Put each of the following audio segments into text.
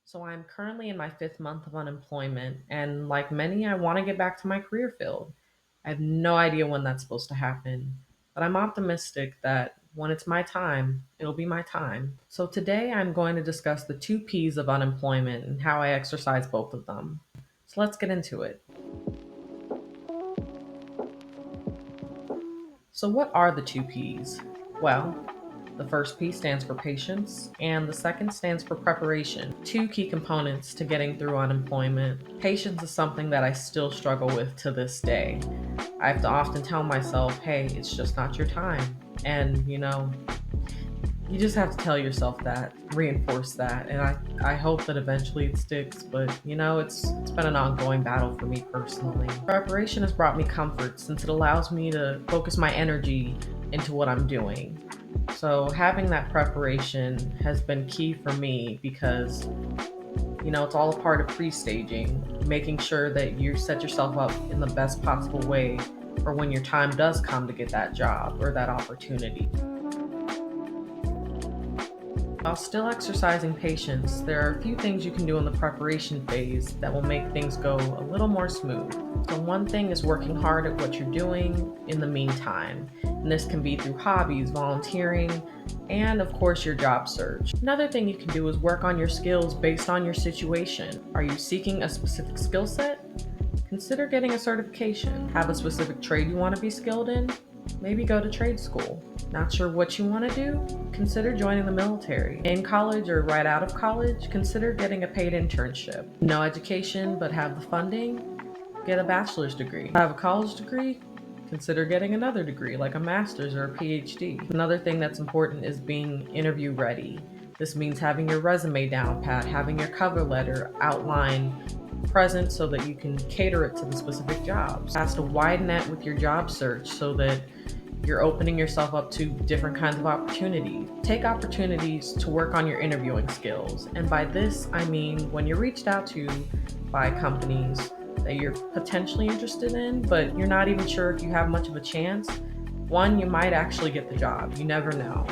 So I'm currently in my fifth month of unemployment, and like many, I want to get back to my career field. I have no idea when that's supposed to happen, but I'm optimistic that when it's my time, it'll be my time. So today I'm going to discuss the two P's of unemployment and how I exercise both of them. So let's get into it. So, what are the two P's? Well, the first P stands for patience, and the second stands for preparation. Two key components to getting through unemployment. Patience is something that I still struggle with to this day. I have to often tell myself, hey, it's just not your time. And, you just have to tell yourself that, reinforce that. And I hope that eventually it sticks, but it's been an ongoing battle for me personally. Preparation has brought me comfort since it allows me to focus my energy into what I'm doing. So having that preparation has been key for me because it's all a part of pre-staging, making sure that you set yourself up in the best possible way for when your time does come to get that job or that opportunity. While still exercising patience, there are a few things you can do in the preparation phase that will make things go a little more smooth. So, one thing is working hard at what you're doing in the meantime. And this can be through hobbies, volunteering, and of course, your job search. Another thing you can do is work on your skills based on your situation. Are you seeking a specific skill set? Consider getting a certification. Have a specific trade you want to be skilled in? Maybe go to trade school. Not sure what you want to do? Consider joining the military. In college or right out of college, consider getting a paid internship. No education but have the funding? Get a bachelor's degree. Have a college degree? Consider getting another degree like a master's or a PhD. Another thing that's important is being interview ready. This means having your resume down pat, having your cover letter outline present so that you can cater it to the specific jobs. Cast a wide net with your job search so that you're opening yourself up to different kinds of opportunities. Take opportunities to work on your interviewing skills. And by this, I mean when you're reached out to by companies that you're potentially interested in, but you're not even sure if you have much of a chance. One, you might actually get the job. You never know.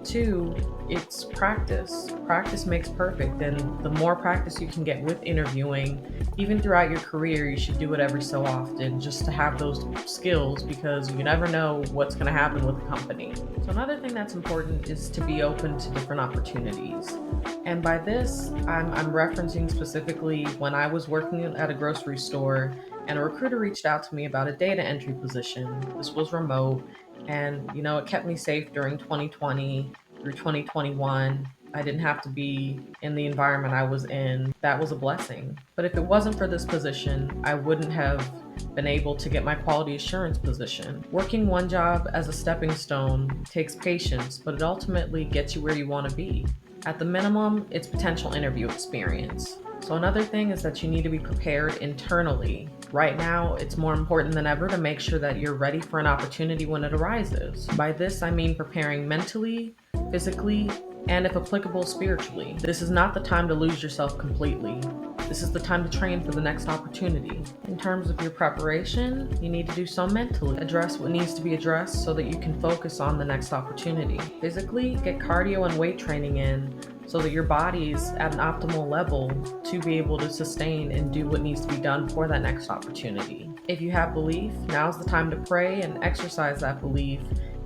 Two, it's practice. Practice makes perfect, and the more practice you can get with interviewing, even throughout your career, you should do it every so often just to have those skills because you never know what's going to happen with a company. So, another thing that's important is to be open to different opportunities. And by this, I'm referencing specifically when I was working at a grocery store and a recruiter reached out to me about a data entry position. This was remote and it kept me safe during 2020 through 2021. I didn't have to be in the environment I was in. That was a blessing. But if it wasn't for this position, I wouldn't have been able to get my quality assurance position. Working one job as a stepping stone takes patience, but it ultimately gets you where you want to be. At the minimum, it's potential interview experience. So another thing is that you need to be prepared internally. Right now, it's more important than ever to make sure that you're ready for an opportunity when it arises. By this, I mean preparing mentally, physically, and if applicable, spiritually. This is not the time to lose yourself completely. This is the time to train for the next opportunity. In terms of your preparation, you need to do so mentally. Address what needs to be addressed so that you can focus on the next opportunity. Physically, get cardio and weight training in so that your body's at an optimal level to be able to sustain and do what needs to be done for that next opportunity. If you have belief, now's the time to pray and exercise that belief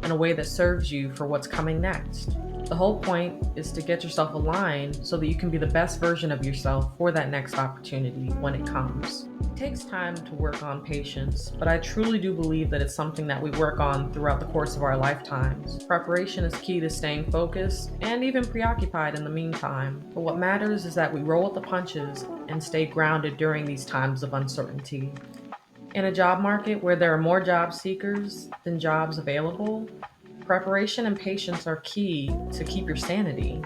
in a way that serves you for what's coming next. The whole point is to get yourself aligned so that you can be the best version of yourself for that next opportunity when it comes. It takes time to work on patience, but I truly do believe that it's something that we work on throughout the course of our lifetimes. Preparation is key to staying focused and even preoccupied in the meantime. But what matters is that we roll with the punches and stay grounded during these times of uncertainty. In a job market where there are more job seekers than jobs available, preparation and patience are key to keep your sanity.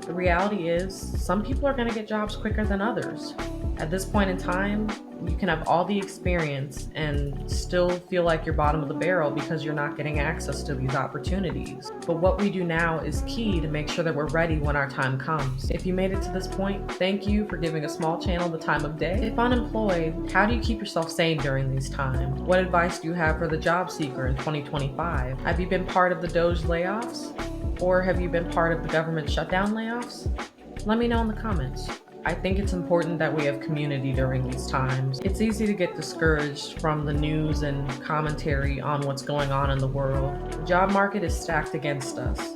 The reality is, some people are going to get jobs quicker than others. At this point in time, you can have all the experience and still feel like you're bottom of the barrel because you're not getting access to these opportunities. But what we do now is key to make sure that we're ready when our time comes. If you made it to this point, thank you for giving a small channel the time of day. If unemployed, how do you keep yourself sane during these times? What advice do you have for the job seeker in 2025? Have you been part of the Doge layoffs? Or have you been part of the government shutdown layoffs? Let me know in the comments. I think it's important that we have community during these times. It's easy to get discouraged from the news and commentary on what's going on in the world. The job market is stacked against us,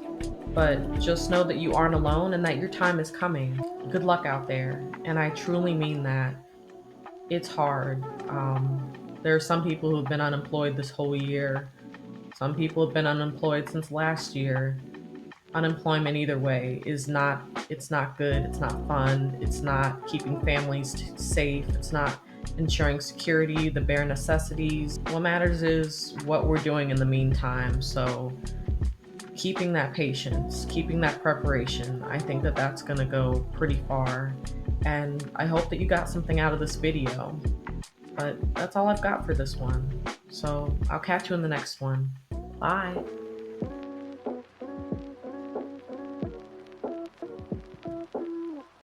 but just know that you aren't alone and that your time is coming. Good luck out there, and I truly mean that. It's hard. There are some people who've been unemployed this whole year. Some people have been unemployed since last year. Unemployment either way is not, it's not good, it's not fun, it's not keeping families safe, it's not ensuring security, the bare necessities. What matters is what we're doing in the meantime. So keeping that patience, keeping that preparation, I think that that's going to go pretty far. And I hope that you got something out of this video. But that's all I've got for this one. So I'll catch you in the next one. Bye.